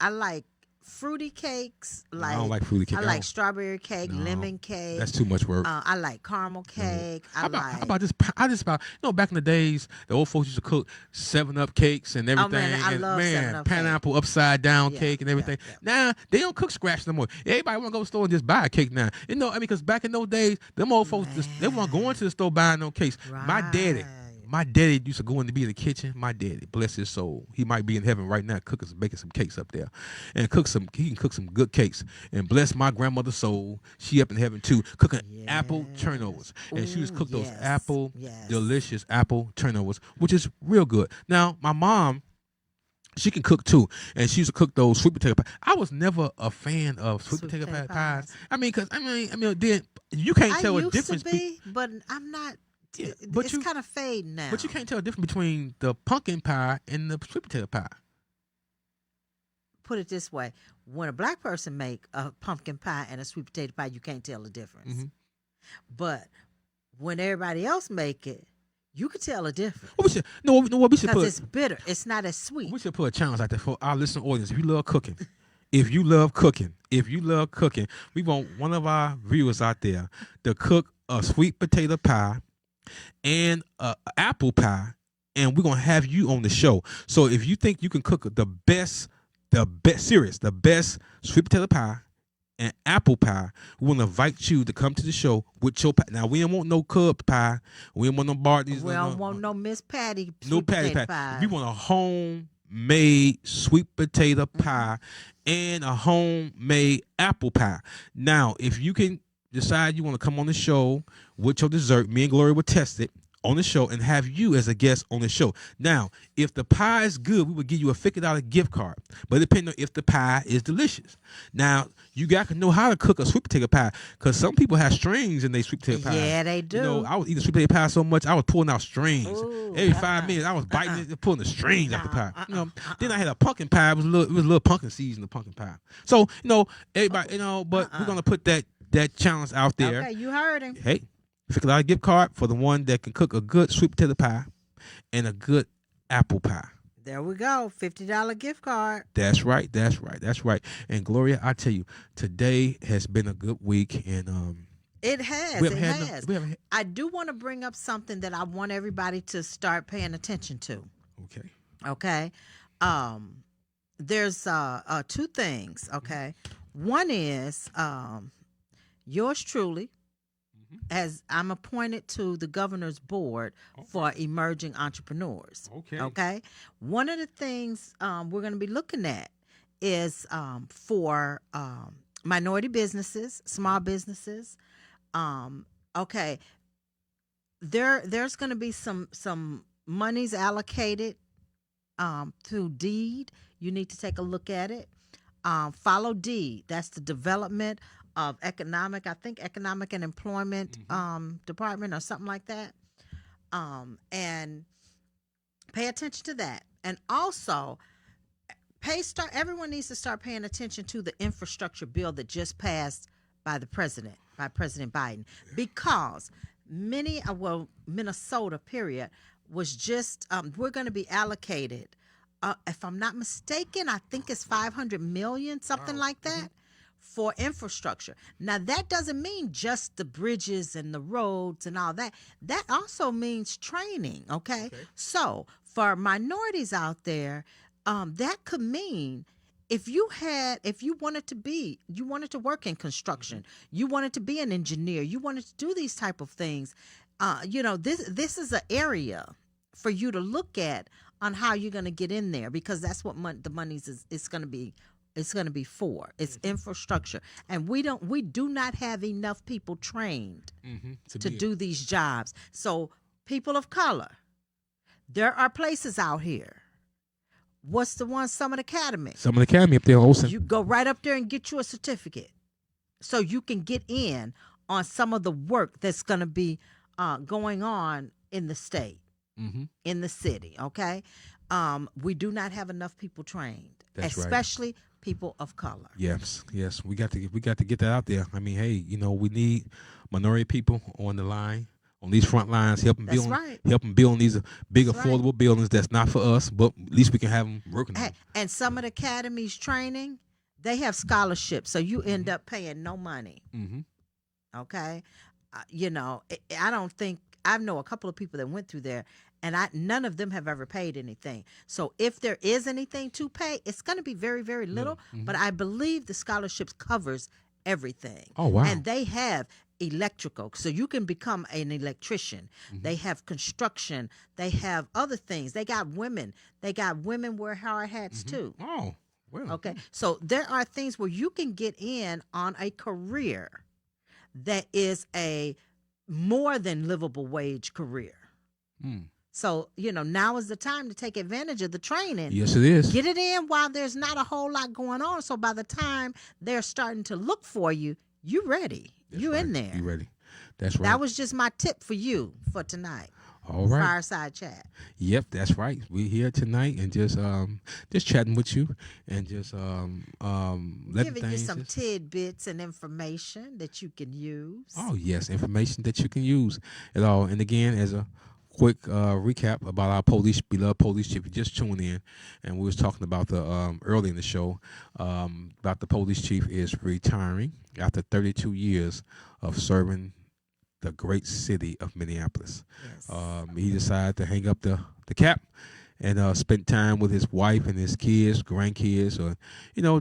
fruity cakes.
I don't like fruity cake.
I like strawberry cake, lemon cake.
That's too much work.
I like caramel cake.
How about this? Back in the days, the old folks used to cook 7-Up cakes and everything.
Oh man, I love 7-Up
pineapple upside down cake and everything.
Yeah.
Now they don't cook scratch no more. Everybody want to go to the store and just buy a cake now. Because back in those days, them old folks they weren't going to the store buying no cakes.
Right.
My daddy used to go in to be in the kitchen. My daddy, bless his soul, he might be in heaven right now, baking some cakes up there, and he can cook some good cakes. And bless my grandmother's soul, she up in heaven too, cooking apple turnovers, and she was cook those delicious apple turnovers, which is real good. Now my mom, she can cook too, and she used to cook those sweet potato pies. I was never a fan of sweet potato pies. Then you can't tell a difference.
I used to be, but I'm not. Yeah, it's kind of fading now.
But you can't tell the difference between the pumpkin pie and the sweet potato pie.
Put it this way: when a black person make a pumpkin pie and a sweet potato pie, you can't tell the difference. Mm-hmm. But when everybody else make it, you can tell a difference.
We should put,
because it's bitter. It's not as sweet.
We should put a challenge out there for our listening audience. If you love cooking, if you love cooking, we want one of our viewers out there to cook a sweet potato pie and apple pie, and we're gonna have you on the show. So if you think you can cook the best sweet potato pie and apple pie, we want to invite you to come to the show with your pie. Now we don't want no cub pie, we don't want no Bartleys.
We don't want no Miss Patty.
No Patty pie. We want a homemade sweet potato pie and a homemade apple pie. Now, if you can decide you want to come on the show with your dessert, me and Gloria will test it on the show and have you as a guest on the show. Now, if the pie is good, we will give you a $50 gift card, but depending on if the pie is delicious. Now, you got to know how to cook a sweet potato pie, because some people have strings in their sweet potato pie.
Yeah, they do.
I was eating sweet potato pie so much, I was pulling out strings. Every 5 minutes, I was biting it and pulling the strings out the pie. Then I had a pumpkin pie. It was a little pumpkin seeds in the pumpkin pie. So, everybody, but we're going to put that challenge out there.
Okay, you heard him.
Hey, $50 gift card for the one that can cook a good sweet potato pie and a good apple pie.
There we go, $50 gift card.
That's right. And Gloria, I tell you, today has been a good week, and
it has. I do want to bring up something that I want everybody to start paying attention to. Okay. There's 2 things. Okay. One is yours truly, as I'm appointed to the governor's board for emerging entrepreneurs. Okay. One of the things we're going to be looking at is for minority businesses, small businesses. Okay. There's going to be some monies allocated through DEED. You need to take a look at it. Follow DEED. That's the Development of Economic and Employment Department or something like that. And pay attention to that. And also everyone needs to start paying attention to the infrastructure bill that just passed by President Biden, because Minnesota was just we're going to be allocated, if I'm not mistaken, I think it's $500 million, something like that, for infrastructure. Now, that doesn't mean just the bridges and the roads and all that. That also means training, okay? So, for minorities out there, that could mean if you wanted to work in construction, you wanted to be an engineer, you wanted to do these type of things, this is an area for you to look at on how you're going to get in there, because that's what the money's is going to be. It's going to be for. It's infrastructure, and we do not have enough people trained to do these jobs. So, people of color, there are places out here. What's the one? Summit Academy.
Summit Academy up there in Olsen.
You go right up there and get you a certificate, so you can get in on some of the work that's going to be going on in the state, in the city. Okay, we do not have enough people trained, especially people of color.
Yes, we got to get that out there. I mean, hey, we need minority people on the line, on these front lines, helping build these big affordable buildings that's not for us, but at least we can have them working.
And Summit Academy's training, They have scholarships, so you end up paying no money.
Mm-hmm.
Okay, I don't think I know a couple of people that went through there, and none of them have ever paid anything. So if there is anything to pay, it's going to be very, very little.
Mm-hmm.
But I believe the scholarships covers everything.
Oh, wow.
And they have electrical, so you can become an electrician.
Mm-hmm.
They have construction. They have other things. They got women. Wear hard hats too.
Oh, well.
Okay, so there are things where you can get in on a career that is a more than livable wage career. So, now is the time to take advantage of the training.
Yes, it is.
Get it in while there's not a whole lot going on. So by the time they're starting to look for you, you ready. You in there.
You ready. That's right.
That was just my tip for you for tonight.
All right.
Fireside chat.
Yep, that's right. We're here tonight and just chatting with you and just
Giving you some tidbits and information that you can use.
Oh yes, information that you can use at all. And again, as a quick recap about our beloved police chief, you just tuned in, and we was talking about the early in the show about the police chief is retiring after 32 years of serving the great city of Minneapolis.
Yes.
He decided to hang up the cap and spend time with his wife and his kids, grandkids, or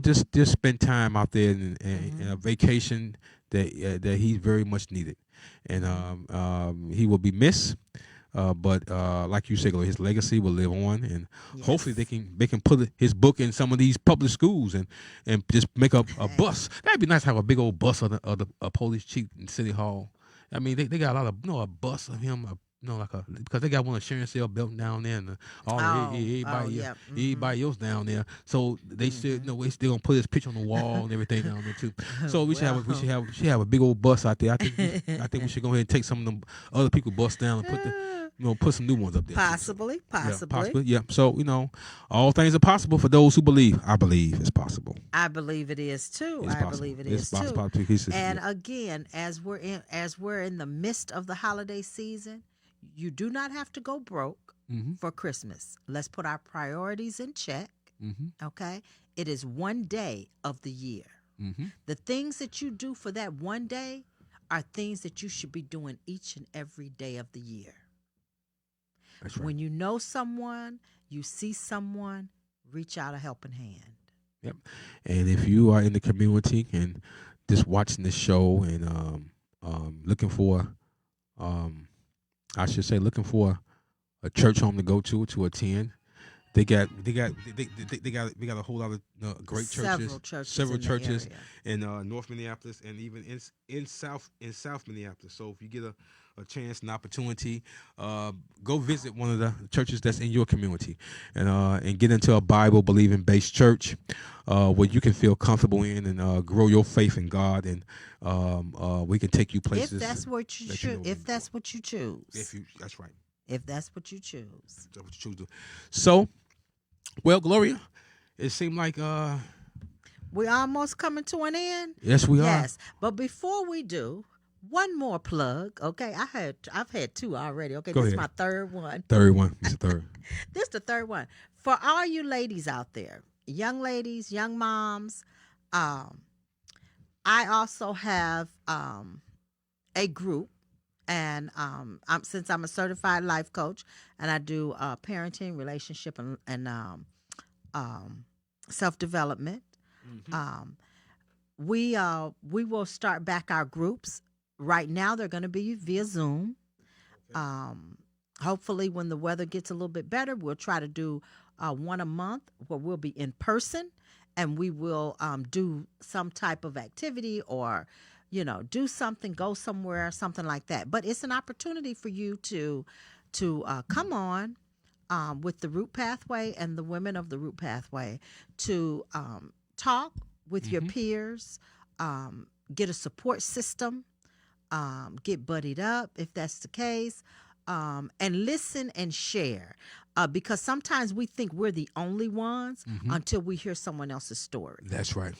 just spend time out there in a vacation that he very much needed. And he will be missed. But like you said, his legacy will live on, and hopefully they can put his book in some of these public schools and just make a bus. That'd be nice to have a big old bus of a police chief in City Hall. I mean, they got a lot of a bus of him, because they got one of Sharon Cell built down there, and everybody else down there. So they said, we still gonna put his picture on the wall and everything down there too. So we should have a big old bus out there. I think we should go ahead and take some of them other people bus down and put some new ones up there.
Possibly.
Yeah. So all things are possible for those who believe. I believe it's possible.
I believe it is too.
It's possible.
And again, as we're in the midst of the holiday season, you do not have to go broke for Christmas. Let's put our priorities in check. Okay, it is one day of the year. The things that you do for that one day are things that you should be doing each and every day of the year.
That's right.
When you know someone, you see someone, reach out a helping hand.
Yep. And if you are in the community and just watching the show and looking for, looking for a church home to go to attend, we got a whole lot of great churches, several churches in North Minneapolis and even in South Minneapolis. So if you get a chance, an opportunity, go visit one of the churches that's in your community, and get into a Bible believing based church where you can feel comfortable in and grow your faith in God, and we can take you places.
If that's what you choose. If that's what you choose.
That's right.
If that's what you choose.
That's what you choose to. So, well, Gloria, it seemed like
we're almost coming to an end.
Yes, we are.
Yes, but before we do, one more plug. Okay, I've had two already. Okay, this is my third one.
It's the third.
This is the third one. For all you ladies out there, young ladies, young moms, I also have a group. And since I'm a certified life coach, and I do parenting, relationship, and self-development, we will start back our groups. Right now, they're going to be via Zoom. Hopefully, when the weather gets a little bit better, we'll try to do one a month where we'll be in person, and we will do some type of activity or do something, go somewhere, something like that. But it's an opportunity for you to come on with the Root Pathway and the women of the Root Pathway to talk with your peers, get a support system, get buddied up if that's the case, and listen and share. Because sometimes we think we're the only ones until we hear someone else's story.
That's right.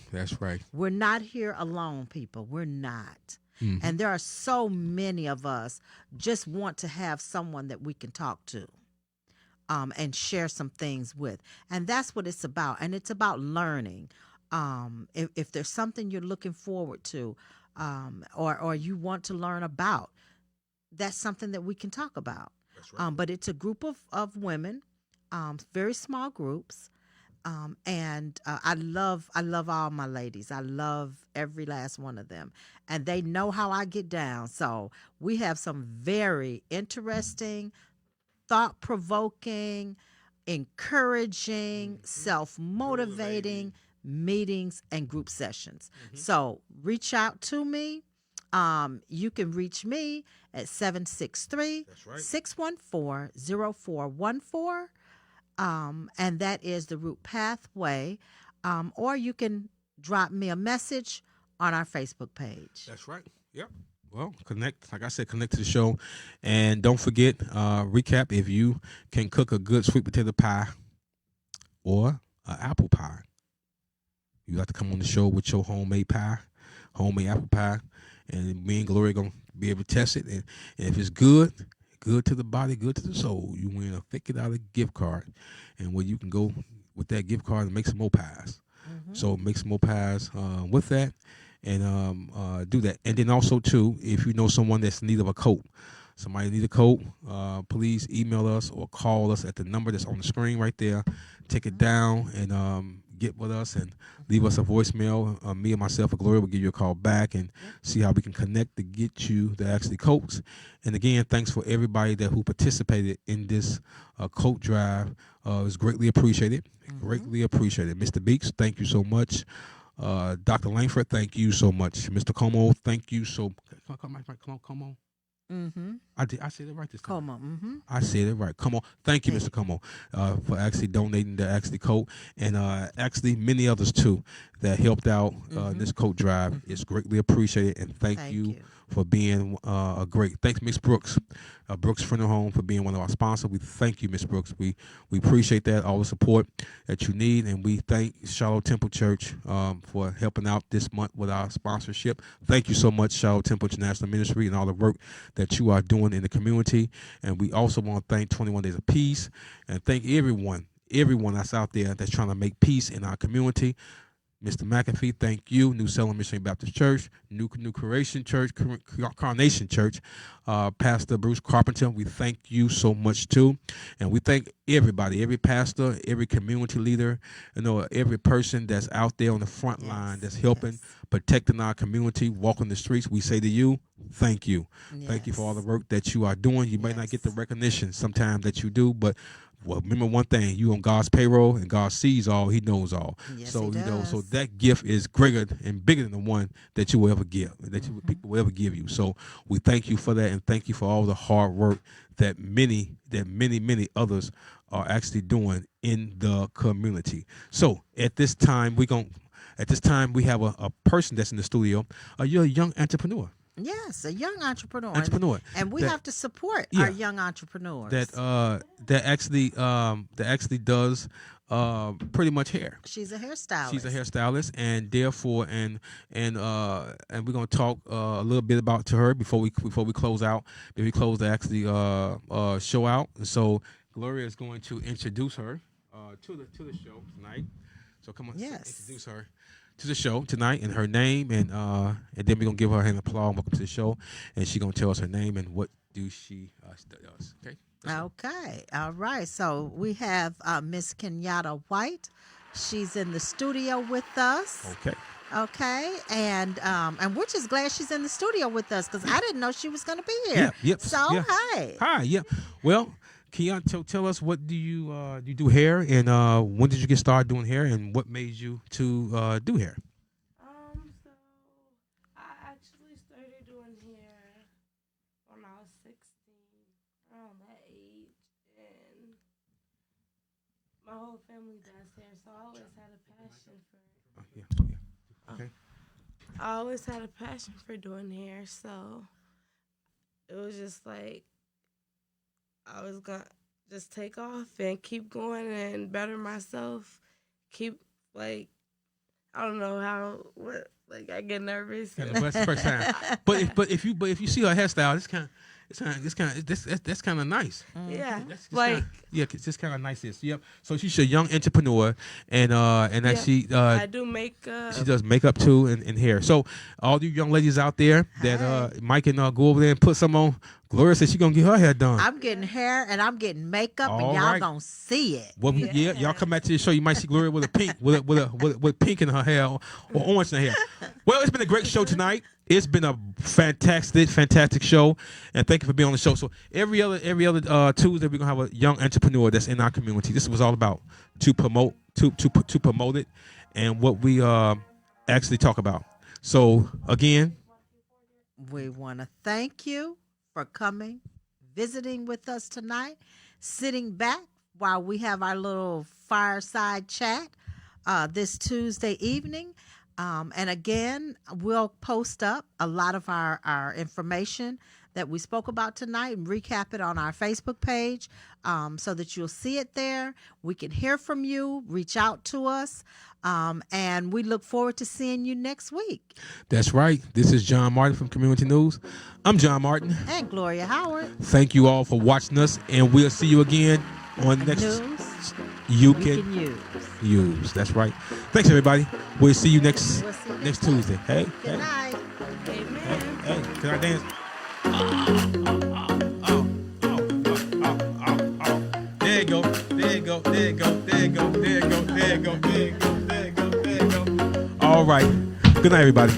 We're not here alone, people. We're not. And there are so many of us just want to have someone that we can talk to and share some things with. And that's what it's about. And it's about learning. If there's something you're looking forward to, or you want to learn about, that's something that we can talk about.
That's right.
But it's a group of women, very small groups. And I love all my ladies. I love every last one of them, and they know how I get down. So we have some very interesting, thought-provoking, encouraging, self-motivating meetings and group sessions. So reach out to me. You can reach me at 763-614-0414. And that is the Root Pathway. Or you can drop me a message on our Facebook page.
That's right. Yep. Well, connect, like I said, connect to the show. And don't forget, recap, if you can cook a good sweet potato pie or an apple pie, you have to come on the show with your homemade pie, homemade apple pie. And me and Gloria are going to be able to test it. And if it's good to the body, good to the soul, you win a $50 gift card. And where you can go with that gift card and make some more pies. So make some more pies with that. And do that. And then also, too, if you know someone that's in need of a coat, somebody need a coat, please email us or call us at the number that's on the screen right there. Take it down and get with us and leave us a voicemail. Me and myself or Gloria will give you a call back and see how we can connect to get you the actually coats. And again, thanks for everybody who participated in this coat drive. It was greatly appreciated. Greatly appreciated. Mr. Beeks, thank you so much. Dr. Langford, thank you so much. Mr. Como, thank you so much. Come on, Como. I said it right this time.
Como.
I said it right. Come on. Thank you, Mr. Como, for actually donating the actually coat, and actually many others too that helped out in this coat drive. It's greatly appreciated, and thank you for being a great. Thanks, Miss Brooks, Brooks Funeral Home, for being one of our sponsors. We thank you, Miss Brooks. We appreciate that, all the support that you need, and we thank Shiloh Temple Church for helping out this month with our sponsorship. Thank you so much, Shiloh Temple International Ministry, and all the work that you are doing in the community. And we also want to thank 21 Days of Peace, and thank everyone that's out there that's trying to make peace in our community. Mr. McAfee, thank you. New Salem Missionary Baptist Church, New Creation Church, Carnation Church, Pastor Bruce Carpenter, we thank you so much too. And we thank everybody, every pastor, every community leader, every person that's out there on the front line that's helping, protecting our community, walking the streets. We say to you, thank you. Thank you for all the work that you are doing. You may not get the recognition sometimes that you do, but remember one thing: you on God's payroll, and God sees all; He knows all.
Yes,
so
He does.
So that gift is greater and bigger than the one that you will ever give, people will ever give you. So we thank you for that, and thank you for all the hard work that many others are actually doing in the community. So at this time, we have a person that's in the studio. You're a young entrepreneur.
Yes, a young entrepreneur. And we have to support our young entrepreneurs.
That actually does pretty much hair.
She's a hairstylist.
She's a hairstylist, and therefore, and we're gonna talk a little bit about her before we close out. Before we close the actually show out. So Gloria is going to introduce her to the show tonight. So come on, introduce her to the show tonight and her name, and then we're gonna give her an applause. Welcome to the show, and she's gonna tell us her name and what do she does. Okay.
Okay. All right. So we have Miss Kenyatta White. She's in the studio with us. Okay. And we're just glad she's in the studio with us because I didn't know she was gonna be here.
Yep.
So hi.
Hi. Yeah. Well, Kenyatta, tell us, what do you do hair, and when did you get started doing hair, and what made you to do hair?
So I actually started doing hair when I was 16, around that age, and my whole family does hair, so I always had a passion for.
Okay.
I always had a passion for doing hair, so it was just like I was gonna just take off and keep going and better myself. Keep I don't know I get nervous.
Yeah, that's the first time. But if you see her hairstyle, it's kind That's kind of nice.
Yeah,
That's
like
kinda, yeah, it's just kind of nice. Yep. So she's a young entrepreneur, and that
yeah,
she
I do makeup.
she does makeup too and hair. So all you young ladies out there that Mike can go over there and put some on. Gloria said she's gonna get her hair done.
I'm getting hair and I'm getting makeup,
All
and y'all
right.
gonna see it.
Well, yeah, y'all come back to the show. You might see Gloria with a pink, with pink in her hair or orange in her hair. Well, it's been a great show tonight. It's been a fantastic show, and thank you for being on the show. So every other Tuesday we're gonna have a young entrepreneur that's in our community. This was all about to promote it, and what we actually talk about. So again,
We want to thank you for coming, visiting with us tonight, sitting back while we have our little fireside chat this Tuesday evening. And again, we'll post up a lot of our information that we spoke about tonight and recap it on our Facebook page so that you'll see it there. We can hear from you, reach out to us, and we look forward to seeing you next week.
that's right. This is John Martin from Community News. I'm John Martin.
And Gloria Howard.
Thank you all for watching us, and we'll see you again on next.
News
You
we
can
can
use. That's right. Thanks everybody. We'll see you next
We'll see you
next Tuesday. Hey,
Good
hey,
night.
Amen.
hey, can I dance? There you go. There you go. There you go. There you go. There you go. There you go. There you go. There you go. There you go. All right. Good night, everybody.